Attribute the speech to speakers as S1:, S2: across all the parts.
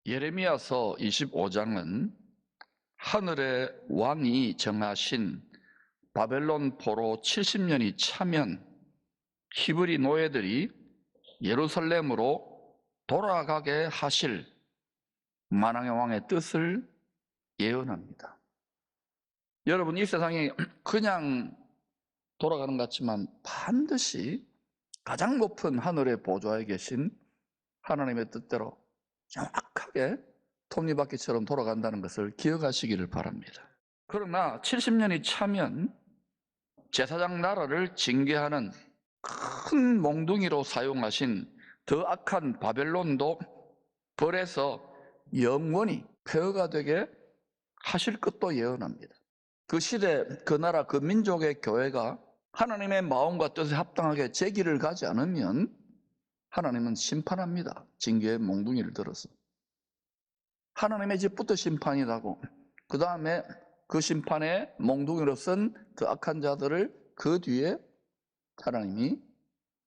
S1: 예레미야서 25장은 하늘의 왕이 정하신 바벨론 포로 70년이 차면 히브리 노예들이 예루살렘으로 돌아가게 하실 만왕의 왕의 뜻을 예언합니다. 여러분, 이 세상이 그냥 돌아가는 것 같지만 반드시 가장 높은 하늘의 보좌에 계신 하나님의 뜻대로 정확하게 톱니바퀴처럼 돌아간다는 것을 기억하시기를 바랍니다. 그러나 70년이 차면 제사장 나라를 징계하는 큰 몽둥이로 사용하신 더 악한 바벨론도 벌에서 영원히 폐허가 되게 하실 것도 예언합니다. 그 시대, 그 나라, 그 민족의 교회가 하나님의 마음과 뜻에 합당하게 제 길을 가지 않으면 하나님은 심판합니다. 징계의 몽둥이를 들어서. 하나님의 집부터 심판이 나고 그 다음에 그 심판의 몽둥이로 쓴 그 악한 자들을 그 뒤에 하나님이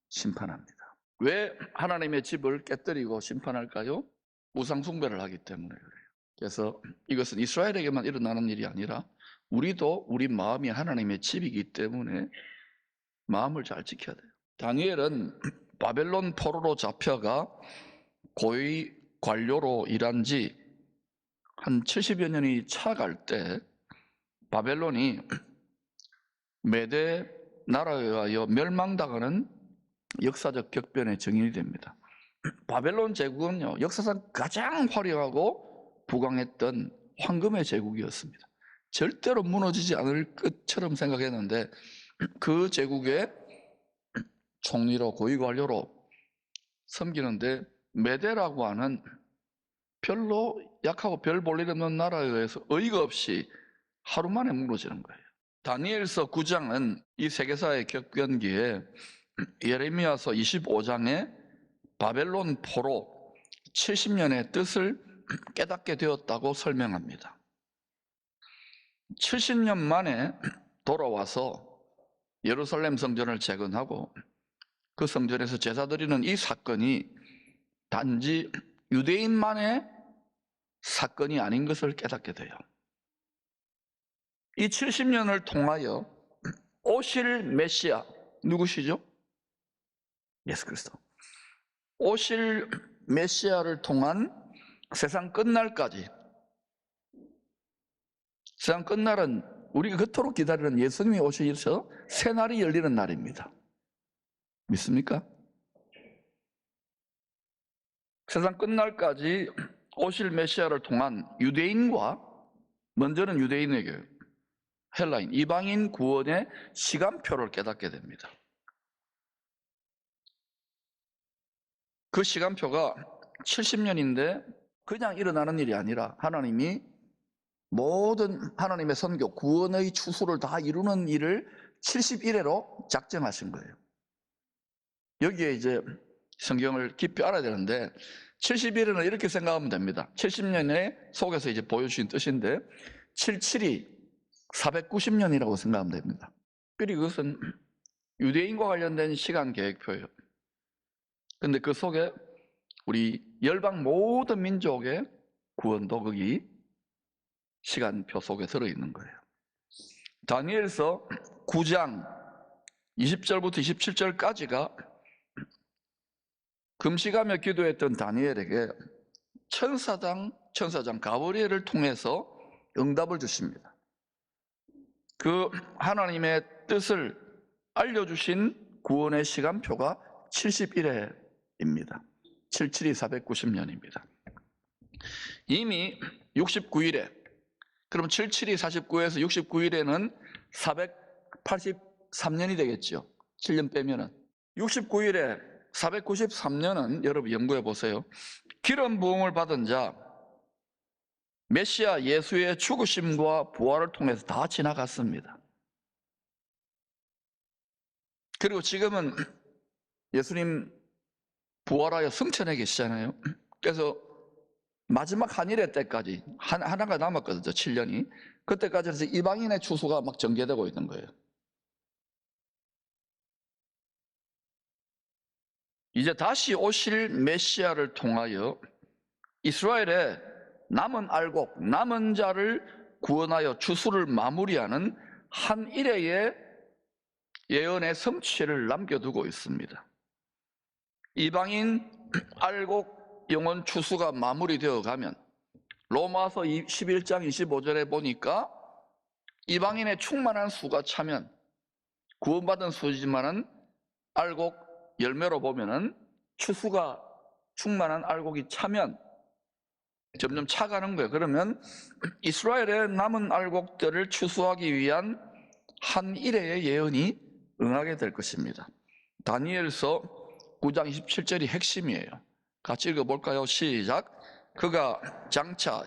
S1: 심판합니다. 왜 하나님의 집을 깨뜨리고 심판할까요? 우상 숭배를 하기 때문에 그래요. 그래서 이것은 이스라엘에게만 일어나는 일이 아니라 우리도 우리 마음이 하나님의 집이기 때문에 마음을 잘 지켜야 돼요. 다니엘은 바벨론 포로로 잡혀가 고위 관료로 일한 지 한 70여 년이 차갈 때 바벨론이 메대 나라에 의하여 멸망당하는 역사적 격변의 증인이 됩니다. 바벨론 제국은요, 역사상 가장 화려하고 부강했던 황금의 제국이었습니다. 절대로 무너지지 않을 것처럼 생각했는데 그 제국의 총리로 고위 관료로 섬기는데 메대라고 하는 별로 약하고 별 볼 일 없는 나라에 의해서 어이가 없이 하루 만에 무너지는 거예요. 다니엘서 9장은 이 세계사의 격변기에 예레미야서 25장에 바벨론 포로 70년의 뜻을 깨닫게 되었다고 설명합니다. 70년 만에 돌아와서 예루살렘 성전을 재건하고 그 성전에서 제사 드리는 이 사건이 단지 유대인만의 사건이 아닌 것을 깨닫게 돼요. 이 70년을 통하여 오실 메시아, 누구시죠? 예수 그리스도. 오실 메시아를 통한 세상 끝날까지, 세상 끝날은 우리가 그토록 기다리는 예수님이 오셔서 새날이 열리는 날입니다. 믿습니까? 세상 끝날까지 오실 메시아를 통한 유대인과, 먼저는 유대인에게 헬라인, 이방인 구원의 시간표를 깨닫게 됩니다. 그 시간표가 70년인데 그냥 일어나는 일이 아니라 하나님이 모든 하나님의 선교, 구원의 추수를 다 이루는 일을 70일에로 작정하신 거예요. 여기에 이제 성경을 깊이 알아야 되는데 70일에는 이렇게 생각하면 됩니다. 70년의 속에서 이제 보여주신 뜻인데 77이 490년이라고 생각하면 됩니다. 그리고 그것은 유대인과 관련된 시간 계획표예요. 근데 그 속에 우리 열방 모든 민족의 구원도 거기 시간표 속에 들어있는 거예요. 다니엘서 9장 20절부터 27절까지가 금식하며 기도했던 다니엘에게 천사장 가브리엘을 통해서 응답을 주십니다. 그 하나님의 뜻을 알려주신 구원의 시간표가 71회입니다. 77이 490년입니다. 이미 69일에, 그럼 77이 49에서 69일에는 483년이 되겠죠. 7년 빼면은. 69일에 493년은 여러분 연구해 보세요. 기름 부음을 받은 자, 메시아 예수의 죽으심과 부활을 통해서 다 지나갔습니다. 그리고 지금은 예수님 부활하여 승천해 계시잖아요. 그래서 마지막 한일의 때까지 하나가 남았거든요. 7년이. 그때까지 해서 이방인의 추수가 막 전개되고 있는 거예요. 이제 다시 오실 메시아를 통하여 이스라엘의 남은 알곡, 남은 자를 구원하여 추수를 마무리하는 한 일회의 예언의 성취를 남겨두고 있습니다. 이방인 알곡 영혼 추수가 마무리되어 가면 로마서 11장 25절에 보니까 이방인의 충만한 수가 차면 구원받은 수지만은 알곡 열매로 보면은 추수가 충만한 알곡이 차면 점점 차가는 거예요. 그러면 이스라엘의 남은 알곡들을 추수하기 위한 한 일회의 예언이 응하게 될 것입니다. 다니엘서 9장 27절이 핵심이에요. 같이 읽어볼까요? 시작. 그가 장차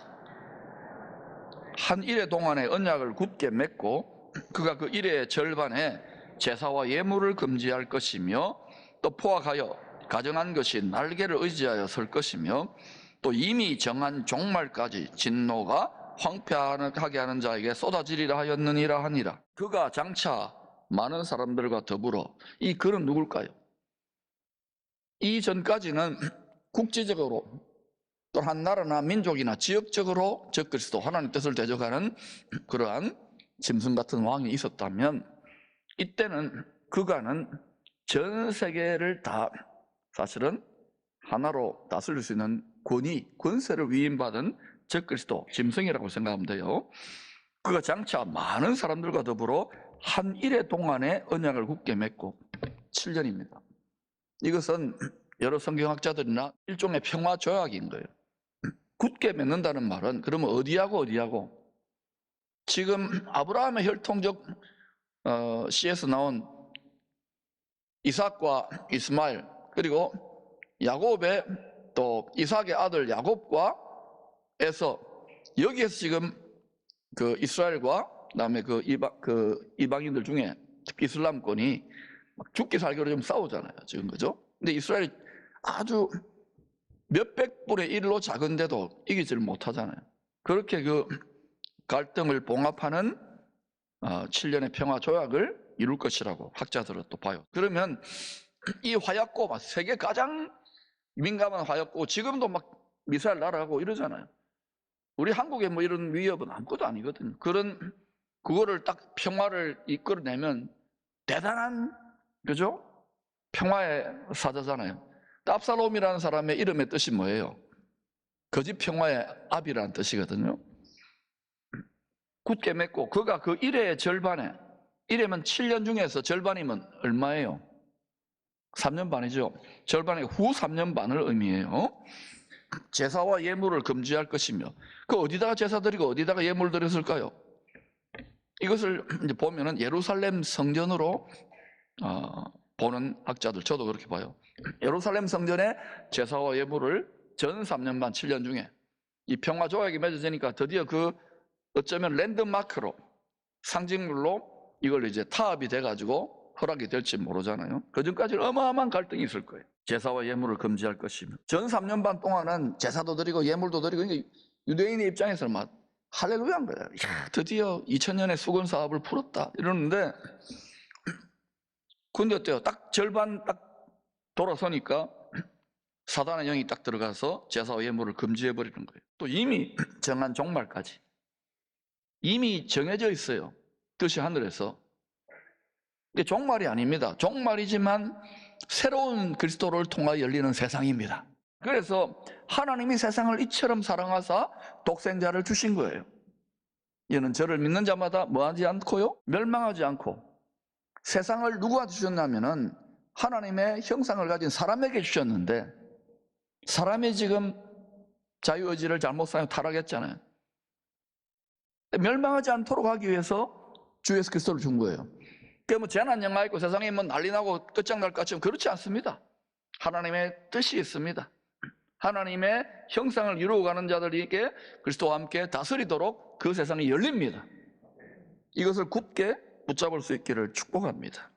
S1: 한 일회 동안의 언약을 굳게 맺고 그가 그 일회의 절반에 제사와 예물을 금지할 것이며 또 포악하여 가정한 것이 날개를 의지하여 설 것이며 또 이미 정한 종말까지 진노가 황폐하게 하는 자에게 쏟아지리라 하였느니라 하니라. 그가 장차 많은 사람들과 더불어, 이 그는 누굴까요? 이전까지는 국제적으로 또 한 나라나 민족이나 지역적으로 적그리스도 하나님 뜻을 대적하는 그러한 짐승 같은 왕이 있었다면, 이때는 그가는 전 세계를 다 사실은 하나로 다스릴 수 있는 권세를 위임받은 적그리스도 짐승이라고 생각하면 돼요. 그가 장차 많은 사람들과 더불어 한 일회 동안의 언약을 굳게 맺고 7년입니다. 이것은 여러 성경학자들이나 일종의 평화 조약인 거예요. 굳게 맺는다는 말은 그러면 어디하고 지금 아브라함의 혈통적 씨에서 나온 이삭과 이스마엘, 그리고 야곱의 또 이삭의 아들 야곱과 에서 여기에서 지금 그 이스라엘과 그다음에 그 이방인들 중에 특히 이슬람권이 죽기 살기로 좀 싸우잖아요, 지금. 그죠? 근데 이스라엘이 아주 몇백 분의 1로 작은데도 이기지를 못하잖아요. 그렇게 그 갈등을 봉합하는 7년의 평화 조약을 이룰 것이라고 학자들은 또 봐요. 그러면 이 화약고, 세계 가장 민감한 화약고, 지금도 막 미사일 날아가고 이러잖아요. 우리 한국에 뭐 이런 위협은 아무것도 아니거든요. 그거를 딱 평화를 이끌어내면 대단한, 그죠? 평화의 사자잖아요. 압살롬이라는 사람의 이름의 뜻이 뭐예요? 거짓 평화의 압이라는 뜻이거든요. 굳게 맺고 그가 그 일회의 절반에, 일회면 7년 중에서 절반이면 얼마예요? 3년 반이죠. 절반의 후 3년 반을 의미해요. 제사와 예물을 금지할 것이며, 그 어디다가 제사 드리고 어디다가 예물 드렸을까요? 이것을 이제 보면은 예루살렘 성전으로 보는 학자들, 저도 그렇게 봐요. 예루살렘 성전에 제사와 예물을 전 3년 반 7년 중에 이 평화 조약이 맺어지니까 드디어 그 어쩌면 랜드마크로, 상징물로 이걸 이제 타협이 돼가지고 허락이 될지 모르잖아요. 그 전까지는 어마어마한 갈등이 있을 거예요. 제사와 예물을 금지할 것이며, 전 3년 반 동안은 제사도 드리고 예물도 드리고, 그러니까 유대인의 입장에서는 막 할렐루야인 거예요. 야, 드디어 2000년의 수건 사업을 풀었다 이러는데, 근데 어때요? 딱 절반 딱 돌아서니까 사단의 영이 딱 들어가서 제사와 예물을 금지해버리는 거예요. 또 이미 정한 종말까지 이미 정해져 있어요, 뜻이 하늘에서. 근데 종말이 아닙니다. 종말이지만 새로운 그리스도를 통하여 열리는 세상입니다. 그래서 하나님이 세상을 이처럼 사랑하사 독생자를 주신 거예요. 이는 저를 믿는 자마다 뭐하지 않고요? 멸망하지 않고. 세상을 누구한테 주셨냐면은 하나님의 형상을 가진 사람에게 주셨는데, 사람이 지금 자유의지를 잘못 사용 타락했잖아요. 멸망하지 않도록 하기 위해서 주 예수 그리스도를 준 거예요. 그러니까 뭐 재난 영화 있고 세상에 뭐 난리 나고 끝장날 것처럼 그렇지 않습니다. 하나님의 뜻이 있습니다. 하나님의 형상을 이루어가는 자들에게 그리스도와 함께 다스리도록 그 세상이 열립니다. 이것을 굳게 붙잡을 수 있기를 축복합니다.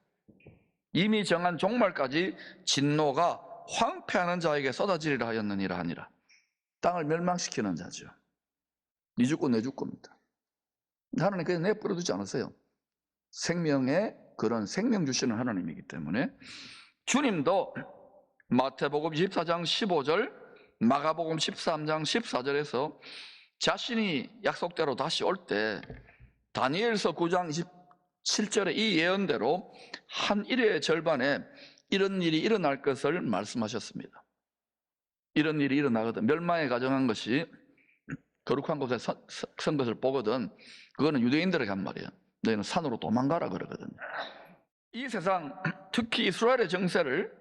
S1: 이미 정한 종말까지 진노가 황폐하는 자에게 쏟아지리라 하였느니라 하니라. 땅을 멸망시키는 자죠. 네 죽고 내 죽고입니다. 하나님 그냥 내버려두지 않으세요. 생명의 그런 생명 주시는 하나님이기 때문에 주님도 마태복음 24장 15절 마가복음 13장 14절에서 자신이 약속대로 다시 올 때 다니엘서 9장 27절의 이 예언대로 한 일의 절반에 이런 일이 일어날 것을 말씀하셨습니다. 이런 일이 일어나거든. 멸망에 가정한 것이 거룩한 곳에 선 것을 보거든. 그거는 유대인들에게 한 말이에요. 너희는 산으로 도망가라 그러거든요. 이 세상, 특히 이스라엘의 정세를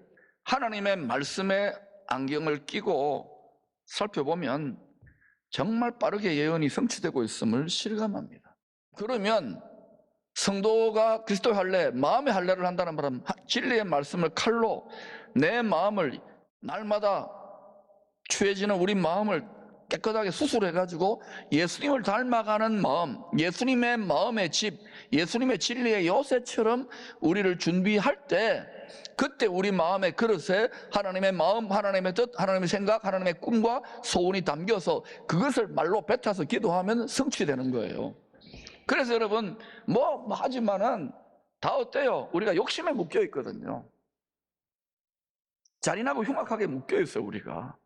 S1: 하나님의 말씀에 안경을 끼고 살펴보면 정말 빠르게 예언이 성취되고 있음을 실감합니다. 그러면 성도가 그리스도의 할례, 마음의 할례를 한다는 말은 진리의 말씀을 칼로 내 마음을 날마다 추해지는 우리 마음을 깨끗하게 수술해가지고 예수님을 닮아가는 마음, 예수님의 마음의 집, 예수님의 진리의 요새처럼 우리를 준비할 때 그때 우리 마음의 그릇에 하나님의 마음, 하나님의 뜻, 하나님의 생각, 하나님의 꿈과 소원이 담겨서 그것을 말로 뱉어서 기도하면 성취되는 거예요. 그래서 여러분 뭐 하지만은 다 어때요? 우리가 욕심에 묶여 있거든요. 잔인하고 흉악하게 묶여 있어요. 우리가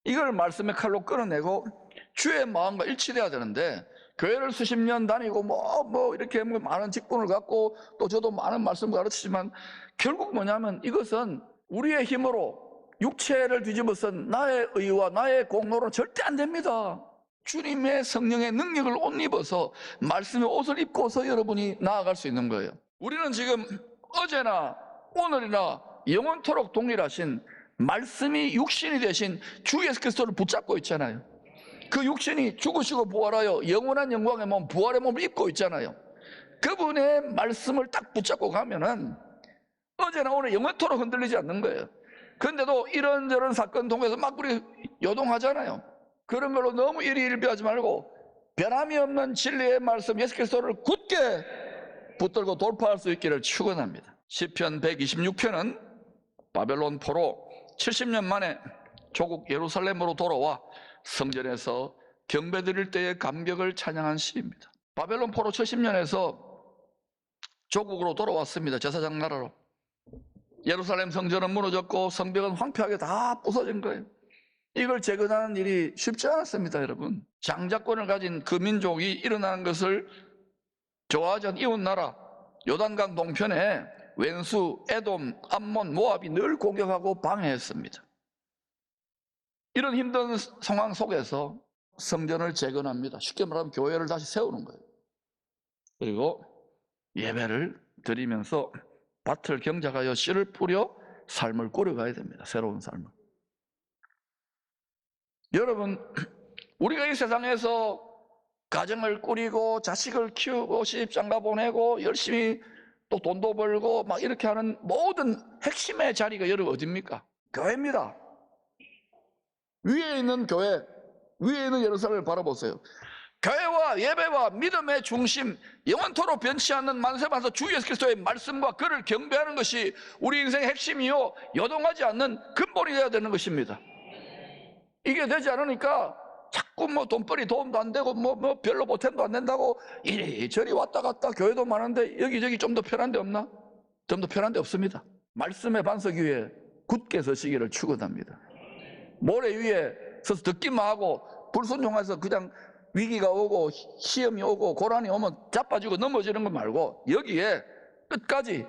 S1: 이걸 말씀의 칼로 끌어내고 주의 마음과 일치돼야 되는데, 교회를 수십 년 다니고 이렇게 많은 직분을 갖고 또 저도 많은 말씀을 가르치지만 결국 뭐냐면 이것은 우리의 힘으로 육체를 뒤집어선 나의 의와 나의 공로는 절대 안 됩니다. 주님의 성령의 능력을 옷 입어서 말씀의 옷을 입고서 여러분이 나아갈 수 있는 거예요. 우리는 지금 어제나 오늘이나 영원토록 동일하신 말씀이 육신이 되신 주 예수 그리스도를 붙잡고 있잖아요. 그 육신이 죽으시고 부활하여 영원한 영광의 몸, 부활의 몸을 입고 있잖아요. 그분의 말씀을 딱 붙잡고 가면은 어제나 오늘 영원토록 흔들리지 않는 거예요. 그런데도 이런저런 사건 통해서 막 우리 요동하잖아요. 그런 걸로 너무 일희일비하지 말고 변함이 없는 진리의 말씀 예수 그리스도를 굳게 붙들고 돌파할 수 있기를 축원합니다. 시편 126편은 바벨론 포로 70년 만에 조국 예루살렘으로 돌아와 성전에서 경배 드릴 때의 감격을 찬양한 시입니다. 바벨론 포로 70년에서 조국으로 돌아왔습니다. 제사장 나라로. 예루살렘 성전은 무너졌고 성벽은 황폐하게 다 부서진 거예요. 이걸 재건하는 일이 쉽지 않았습니다. 여러분, 장자권을 가진 그 민족이 일어나는 것을 좋아하지 않은 이웃 나라 요단강 동편에 왼수, 에돔, 암몬, 모압이 늘 공격하고 방해했습니다. 이런 힘든 상황 속에서 성전을 재건합니다. 쉽게 말하면 교회를 다시 세우는 거예요. 그리고 예배를 드리면서 밭을 경작하여 씨를 뿌려 삶을 꾸려가야 됩니다. 새로운 삶을. 여러분, 우리가 이 세상에서 가정을 꾸리고 자식을 키우고 시집장가 보내고 열심히 또 돈도 벌고 막 이렇게 하는 모든 핵심의 자리가 여러분 어디입니까? 교회입니다. 위에 있는 교회, 위에 있는 예루살렘을 바라보세요. 교회와 예배와 믿음의 중심, 영원토록 변치 않는 만세만서 주 예수 그리스도의 말씀과 그를 경배하는 것이 우리 인생의 핵심이요 요동하지 않는 근본이 되어야 되는 것입니다. 이게 되지 않으니까 자꾸 돈벌이 도움도 안 되고 별로 보탬도 안 된다고 이리저리 왔다 갔다 교회도 많은데 여기저기 좀 더 편한 데 없나? 좀 더 편한 데 없습니다. 말씀의 반석 위에 굳게 서시기를 축원합니다. 모래 위에 서서 듣기만 하고 불순종해서 그냥 위기가 오고 시험이 오고 고난이 오면 자빠지고 넘어지는 거 말고 여기에 끝까지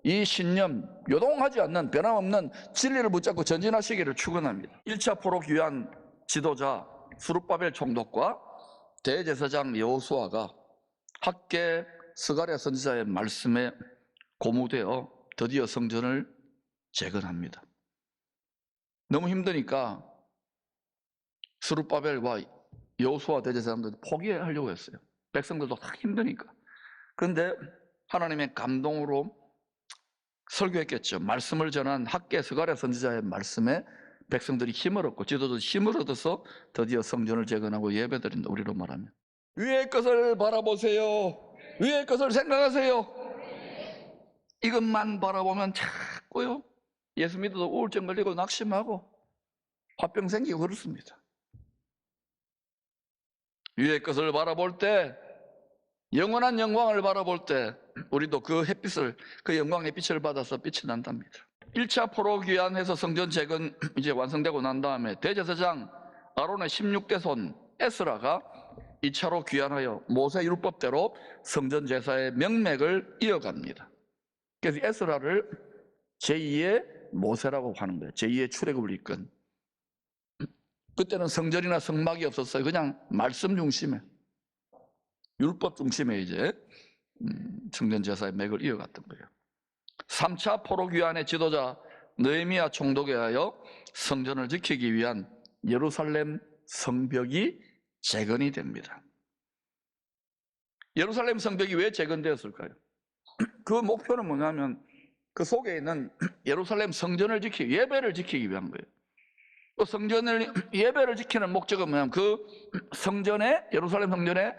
S1: 이 신념, 요동하지 않는 변함없는 진리를 붙잡고 전진하시기를 축원합니다. 1차 포로 귀환 지도자 스룹바벨 총독과 대제사장 여호수아가 학계 스가랴 선지자의 말씀에 고무되어 드디어 성전을 재건합니다. 너무 힘드니까 스룹바벨과 여호수아 대제사장들이 포기하려고 했어요. 백성들도 다 힘드니까. 그런데 하나님의 감동으로 설교했겠죠. 말씀을 전한 학계 스가랴 선지자의 말씀에 백성들이 힘을 얻고 지도자도 힘을 얻어서 드디어 성전을 재건하고 예배드린다. 우리로 말하면 위의 것을 바라보세요. 위의 것을 생각하세요. 이것만 바라보면 자꾸요 예수 믿어도 우울증 걸리고 낙심하고 화병 생기고 그렇습니다. 위의 것을 바라볼 때, 영원한 영광을 바라볼 때 우리도 그 햇빛을, 그 영광의 빛을 받아서 빛이 난답니다. 1차 포로 귀환해서 성전 재건 이제 완성되고 난 다음에 대제사장 아론의 16대 손 에스라가 2차로 귀환하여 모세 율법대로 성전 제사의 명맥을 이어갑니다. 그래서 에스라를 제2의 모세라고 하는 거예요. 제2의 출애굽을 이끈. 그때는 성전이나 성막이 없었어요. 그냥 말씀 중심에, 율법 중심에 이제 성전 제사의 맥을 이어갔던 거예요. 3차 포로 귀환의 지도자 느헤미야 총독에 하여 성전을 지키기 위한 예루살렘 성벽이 재건이 됩니다. 예루살렘 성벽이 왜 재건되었을까요? 그 목표는 뭐냐면 그 속에 있는 예루살렘 성전을 지키기, 예배를 지키기 위한 거예요. 또 성전을, 예배를 지키는 목적은 뭐냐면 그 성전에, 예루살렘 성전에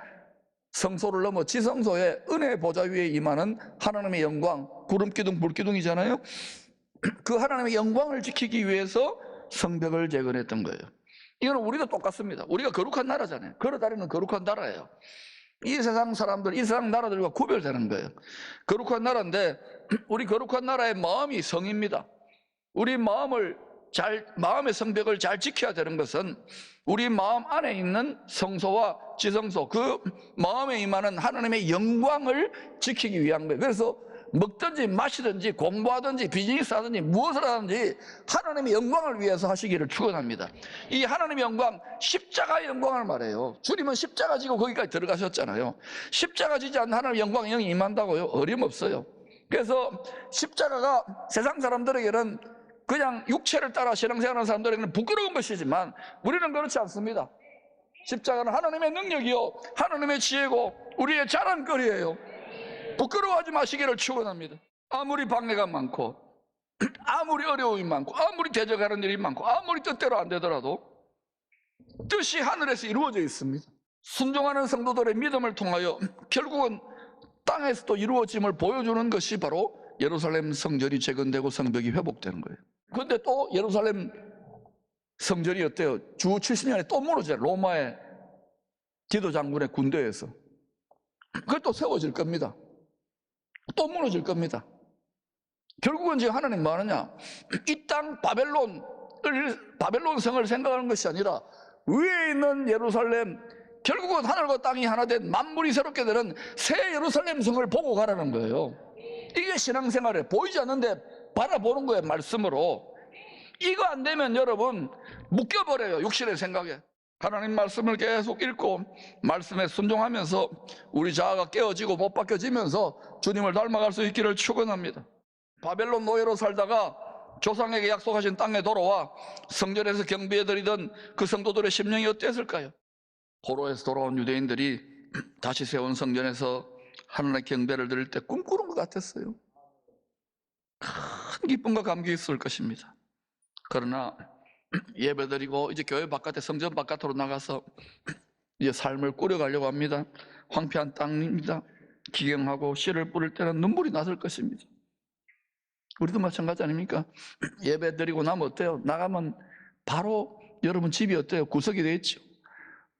S1: 성소를 넘어 지성소에 은혜 보좌 위에 임하는 하나님의 영광, 구름기둥, 불기둥이잖아요. 그 하나님의 영광을 지키기 위해서 성벽을 재건했던 거예요. 이거는 우리도 똑같습니다. 우리가 거룩한 나라잖아요. 걸어다니는 거룩한 나라예요. 이 세상 사람들, 이 세상 나라들과 구별되는 거예요. 거룩한 나라인데 우리 거룩한 나라의 마음이 성입니다. 우리 마음의 성벽을 잘 지켜야 되는 것은 우리 마음 안에 있는 성소와 지성소, 그 마음에 임하는 하나님의 영광을 지키기 위한 거예요. 그래서 먹든지 마시든지 공부하든지 비즈니스 하든지 무엇을 하든지 하나님의 영광을 위해서 하시기를 축원합니다. 이 하나님의 영광, 십자가의 영광을 말해요. 주님은 십자가 지고 거기까지 들어가셨잖아요. 십자가 지지 않는 하나님의 영광이 영이 임한다고요? 어림없어요. 그래서 십자가가 세상 사람들에게는 그냥 육체를 따라 신앙생활하는 사람들에게는 부끄러운 것이지만 우리는 그렇지 않습니다. 십자가는 하나님의 능력이요, 하나님의 지혜고 우리의 자랑거리예요. 부끄러워하지 마시기를 축원합니다. 아무리 방해가 많고, 아무리 어려움이 많고, 아무리 대적하는 일이 많고, 아무리 뜻대로 안 되더라도 뜻이 하늘에서 이루어져 있습니다. 순종하는 성도들의 믿음을 통하여 결국은 땅에서도 이루어짐을 보여주는 것이 바로 예루살렘 성전이 재건되고 성벽이 회복되는 거예요. 그런데 또 예루살렘 성전이 어때요? 주 70년에 또 무너져요. 로마의 디도 장군의 군대에서. 그것도 세워질 겁니다. 또 무너질 겁니다. 결국은 지금 하나님 뭐 하느냐? 이 땅 바벨론 성을 생각하는 것이 아니라 위에 있는 예루살렘, 결국은 하늘과 땅이 하나 된 만물이 새롭게 되는 새 예루살렘 성을 보고 가라는 거예요. 이게 신앙생활에 보이지 않는데 바라보는 거예요. 말씀으로. 이거 안 되면 여러분 묶여버려요. 육신의 생각에. 하나님 말씀을 계속 읽고 말씀에 순종하면서 우리 자아가 깨어지고 못 바뀌어지면서 주님을 닮아갈 수 있기를 축원합니다. 바벨론 노예로 살다가 조상에게 약속하신 땅에 돌아와 성전에서 경배해드리던 그 성도들의 심령이 어땠을까요? 포로에서 돌아온 유대인들이 다시 세운 성전에서 하나님의 경배를 드릴 때 꿈꾸는 것 같았어요. 큰 기쁨과 감격이 있을 것입니다. 그러나 예배드리고 이제 교회 바깥에, 성전 바깥으로 나가서 이제 삶을 꾸려가려고 합니다. 황폐한 땅입니다. 기경하고 씨를 뿌릴 때는 눈물이 났을 것입니다. 우리도 마찬가지 아닙니까? 예배드리고 나면 어때요? 나가면 바로 여러분 집이 어때요? 구석이 되어 있죠.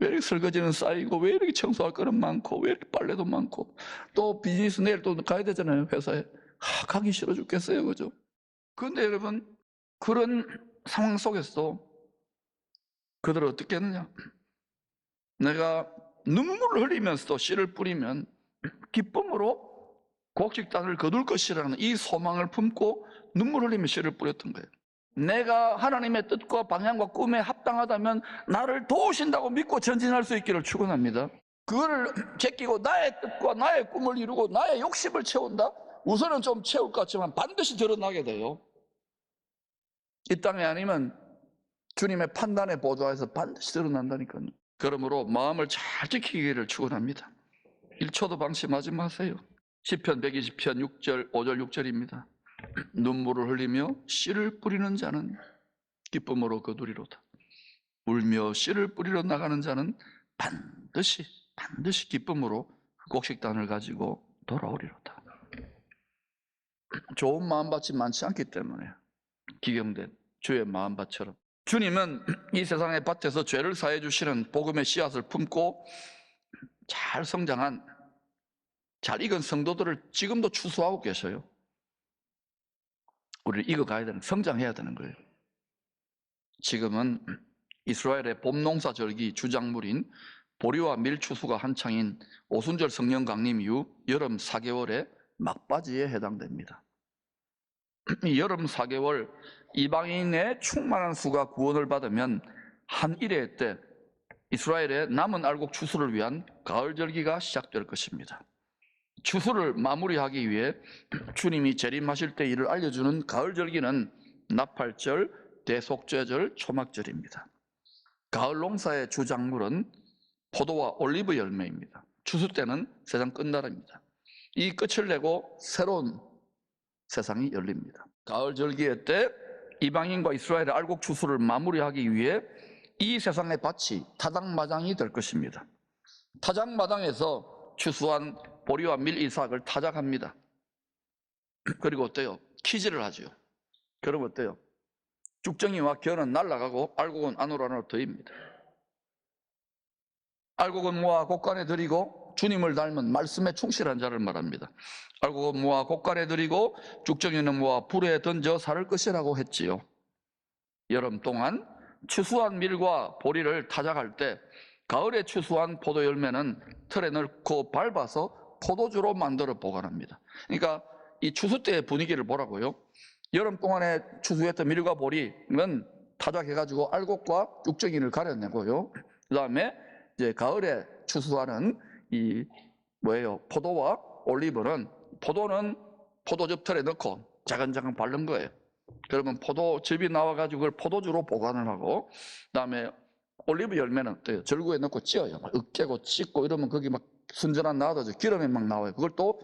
S1: 왜 이렇게 설거지는 쌓이고, 왜 이렇게 청소할 거는 많고, 왜 이렇게 빨래도 많고, 또 비즈니스 내일 또 가야 되잖아요, 회사에. 가기 싫어 죽겠어요, 그죠? 그런데 여러분, 그런 상황 속에서 그들은 어떻게 했느냐? 내가 눈물을 흘리면서도 씨를 뿌리면 기쁨으로 곡식단을 거둘 것이라는 이 소망을 품고 눈물 흘리며 씨를 뿌렸던 거예요. 내가 하나님의 뜻과 방향과 꿈에 합당하다면 나를 도우신다고 믿고 전진할 수 있기를 축원합니다. 그거를 제끼고 나의 뜻과 나의 꿈을 이루고 나의 욕심을 채운다? 우선은 좀 채울 것 같지만 반드시 드러나게 돼요. 이 땅에 아니면 주님의 판단의 보좌에서 반드시 드러난다니까요. 그러므로 마음을 잘 지키기를 축원합니다. 1초도 방심하지 마세요. 시편 120편 6절, 5절 6절입니다. 눈물을 흘리며 씨를 뿌리는 자는 기쁨으로 거두리로다. 울며 씨를 뿌리러 나가는 자는 반드시 기쁨으로 곡식단을 가지고 돌아오리로다. 좋은 마음밭이 많지 않기 때문에 기경된 주의 마음밭처럼 주님은 이 세상의 밭에서 죄를 사해 주시는 복음의 씨앗을 품고 잘 성장한, 잘 익은 성도들을 지금도 추수하고 계셔요. 우리를 이겨가야 되는, 성장해야 되는 거예요. 지금은 이스라엘의 봄농사 절기 주작물인 보리와 밀 추수가 한창인 오순절 성령 강림 이후 여름 4개월의 막바지에 해당됩니다. 이 여름 4개월 이방인의 충만한 수가 구원을 받으면 한 일회 때 이스라엘의 남은 알곡 추수를 위한 가을 절기가 시작될 것입니다. 추수를 마무리하기 위해 주님이 재림하실 때 일을 알려주는 가을 절기는 나팔절, 대속죄절, 초막절입니다. 가을 농사의 주작물은 포도와 올리브 열매입니다. 추수 때는 세상 끝날입니다. 이 끝을 내고 새로운 세상이 열립니다. 가을 절기의 때 이방인과 이스라엘의 알곡 추수를 마무리하기 위해 이 세상의 밭이 타작마당이 될 것입니다. 타작마당에서 추수한 보리와 밀 이삭을 타작합니다. 그리고 어때요? 키질을 하죠. 그럼 어때요? 쭉정이와 겨는 날아가고 알곡은 안으로 더입니다. 알곡은 모아 곡간에 들이고 주님을 닮은 말씀에 충실한 자를 말합니다. 알곡은 모아 곡간에 들이고 쭉정이는 모아 불에 던져 살을 것이라고 했지요. 여름 동안 추수한 밀과 보리를 타작할 때 가을에 추수한 포도 열매는 틀에 넣고 밟아서 포도주로 만들어 보관합니다. 그러니까 이 추수 때의 분위기를 보라고요. 여름 동안에 추수했던 밀과 보리는 타작해가지고 알곡과 쭉정이를 가려내고요. 그 다음에 이제 가을에 추수하는 이 포도와 올리브는 포도는 포도즙 틀에 넣고 자근자근 바른 거예요. 그러면 포도즙이 나와가지고 그걸 포도주로 보관을 하고, 그다음에 올리브 열매는 어때요? 절구에 넣고 찧어요. 막 으깨고 찢고 이러면 거기 막 순전한 나와서 기름이 막 나와요. 그걸 또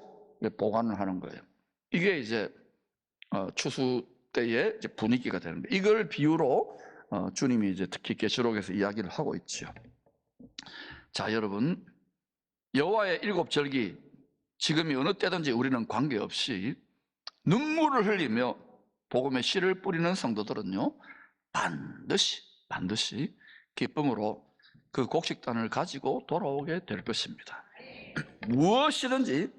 S1: 보관을 하는 거예요. 이게 이제 추수 때의 이제 분위기가 되는 거예요. 이걸 비유로 주님이 이제 특히 계시록에서 이야기를 하고 있죠. 자, 여러분, 여호와의 7절기, 지금이 어느 때든지 우리는 관계없이 눈물을 흘리며 복음의 씨를 뿌리는 성도들은요, 반드시 기쁨으로 그 곡식단을 가지고 돌아오게 될 것입니다. 무엇이든지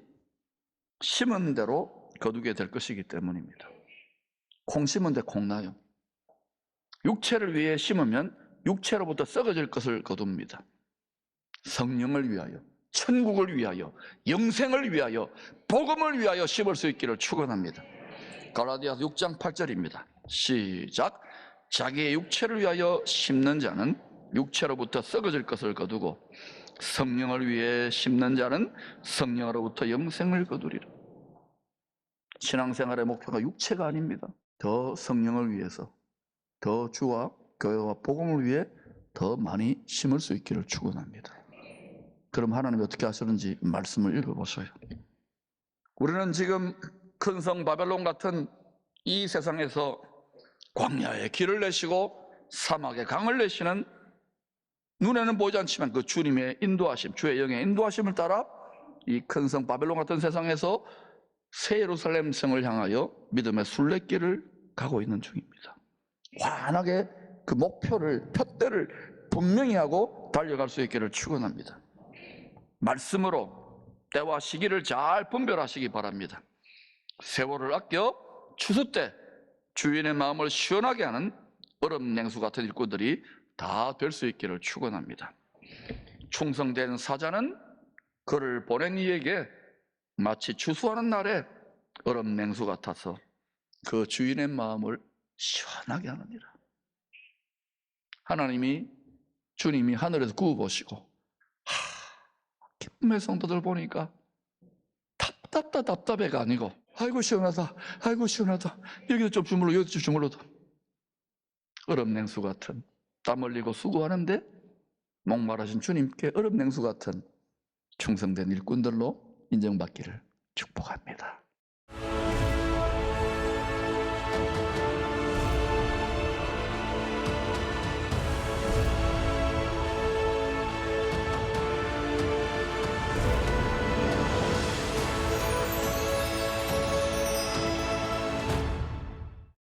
S1: 심은 대로 거두게 될 것이기 때문입니다. 콩 심은 데 콩 나요. 육체를 위해 심으면 육체로부터 썩어질 것을 거둡니다. 성령을 위하여, 천국을 위하여, 영생을 위하여, 복음을 위하여 심을 수 있기를 축원합니다. 갈라디아서 6장 8절입니다. 시작. 자기의 육체를 위하여 심는 자는 육체로부터 썩어질 것을 거두고 성령을 위해 심는 자는 성령으로부터 영생을 거두리라. 신앙생활의 목표가 육체가 아닙니다. 더 성령을 위해서, 더 주와 교회와 복음을 위해 더 많이 심을 수 있기를 축원합니다. 그럼 하나님이 어떻게 하시는지 말씀을 읽어보세요. 우리는 지금 큰 성 바벨론 같은 이 세상에서 광야에 길을 내시고 사막에 강을 내시는, 눈에는 보이지 않지만 그 주님의 인도하심, 주의 영의 인도하심을 따라 이 큰 성 바벨론 같은 세상에서 새 예루살렘 성을 향하여 믿음의 순례길을 가고 있는 중입니다. 환하게 그 목표를, 푯대를 분명히 하고 달려갈 수 있기를 축원합니다. 말씀으로 때와 시기를 잘 분별하시기 바랍니다. 세월을 아껴 추수 때 주인의 마음을 시원하게 하는 얼음 냉수 같은 일꾼들이 다 될 수 있기를 축원합니다. 충성된 사자는 그를 보낸 이에게 마치 추수하는 날에 얼음 냉수 같아서 그 주인의 마음을 시원하게 하느니라. 주님이 하늘에서 구워보시고 기쁨의 성도들 보니까 답답해가 아니고 아이고 시원하다, 아이고 시원하다, 여기도 좀 주물러, 여기도 좀 주물러도, 얼음 냉수 같은, 땀 흘리고 수고하는데 목마르신 주님께 얼음 냉수 같은 충성된 일꾼들로 인정받기를 축복합니다.